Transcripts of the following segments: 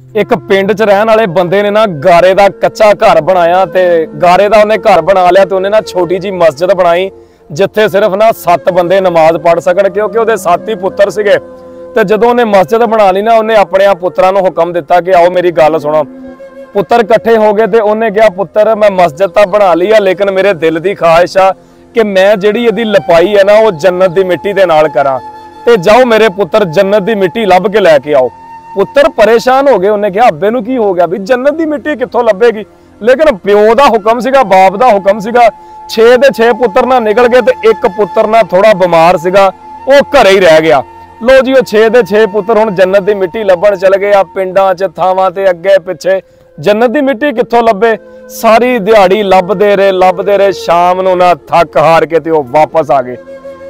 एक पिंड च रहन वाले बंदे ने ना गारे का कच्चा घर बनाया ते गारे का उन्हें घर बना लिया, तो उन्हें ना छोटी जी मस्जिद बनाई जिथे सिर्फ ना 7 बंदे नमाज पढ़ सकन, क्योंकि वो 7 ही पुत्र सीगे। ते जदों उन्हें मस्जिद बना ली ना, उन्हें अपने पुत्रां नूं हुक्म दिता कि आओ मेरी गल सुनो। पुत्र इकट्ठे हो गए ते उन्हें कहा पुत्र मैं मस्जिद तो बना ली है, लेकिन मेरे दिल की ख्वाहिश आ कि मैं जिहड़ी इहदी लपाई है ना वो जन्नत की मिट्टी दे नाल करां। ते जाओ मेरे पुत्र जन्नत की मिट्टी लभ के लैके आओ। पुत्र परेशान हो गए, उन्हें कहा अब्बे नूं की हो गया भी जन्नत की मिट्टी कित्थों लभेगी, लेकिन प्यो का हुक्म सीगा, बाप का हुक्म सीगा। 6 दे 6 पुत्र ना निकल गए ते एक पुत्र ना थोड़ा बीमार सीगा, वो घरे ही रह गया। लो जी, 6 दे 6 पुत्र हुण जन्नत की मिट्टी लभण चल गए आ पिंडां च थावां ते अगे पिछे। जन्नत की मिट्टी कित्थों लभे, सारी दिहाड़ी लभदे रहे, शाम नूं ना थक हार के ते वापस आ गए।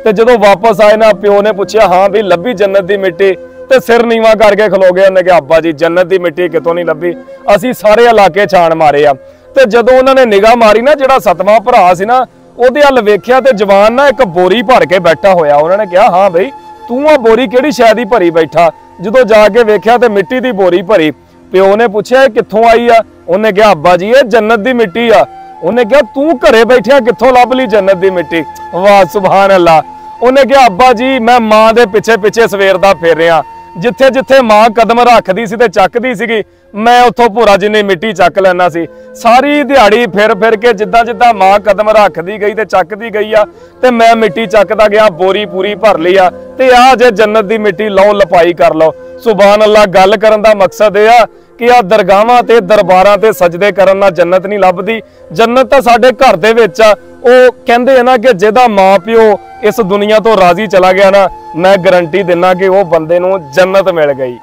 ते जदों वापस आए ना, प्यो ने पूछया हाँ भी लभी जन्नत की मिट्टी, ते सिर नीवा करके खलो गए। उन्हें कहा अब्बा जी जन्नत की मिट्टी कितों नहीं लभी, असी सारे इलाके छाण मारे आ। ते जदों उन्होंने निगाह मारी ना, जिहड़ा 7वां भरा सी ना, उहदे हल वेख्या ते जवान ना एक बोरी भर के बैठा होया। उन्होंने कहा हाँ बई तू आ बोरी किहड़ी शै दी भरी बैठा। जदों जाके वेख्या ते मिट्टी की बोरी भरी। प्यो ने पूछया कित्थों आई आ, उन्हें कहा अब्बा जी ये जन्नत की मिट्टी आ। उन्हें कहा तू घरे बैठिया कित्थों लभ ली जन्नत की मिट्टी। वाह सुभान अल्लाह। उन्हें कहा अब्बा जी मैं मां दे पिछे पिछे सवेर दा फिर रहा, जिथे जिथे मां कदम रखदी सी ते चकदी सीगी, मैं उत्थों भूरा जिन्नी मिट्टी चक लेना सी। सारी दिहाड़ी फिर फिर के जिद्दां जिद्दां मां कदम रखदी गई ते चकदी गई आ, ते मैं मिट्टी चकदा गया, बोरी पूरी भर ली आ, ते आ जे जन्नत दी मिट्टी लो लपाई कर लो। सुभान अल्लाह। गल करन दा मकसद यह आ कि आ दरगाहां ते दरबारां ते सजदे करन नाल जन्नत नहीं लभदी। जन्नत तां साडे घर दे विच आ। ਉਹ ਕਹਿੰਦੇ है ना कि जिहदा माँ प्यो इस दुनिया तो राजी चला गया ना, मैं गारंटी दिना कि वो बंदे नूं जन्नत मिल गई।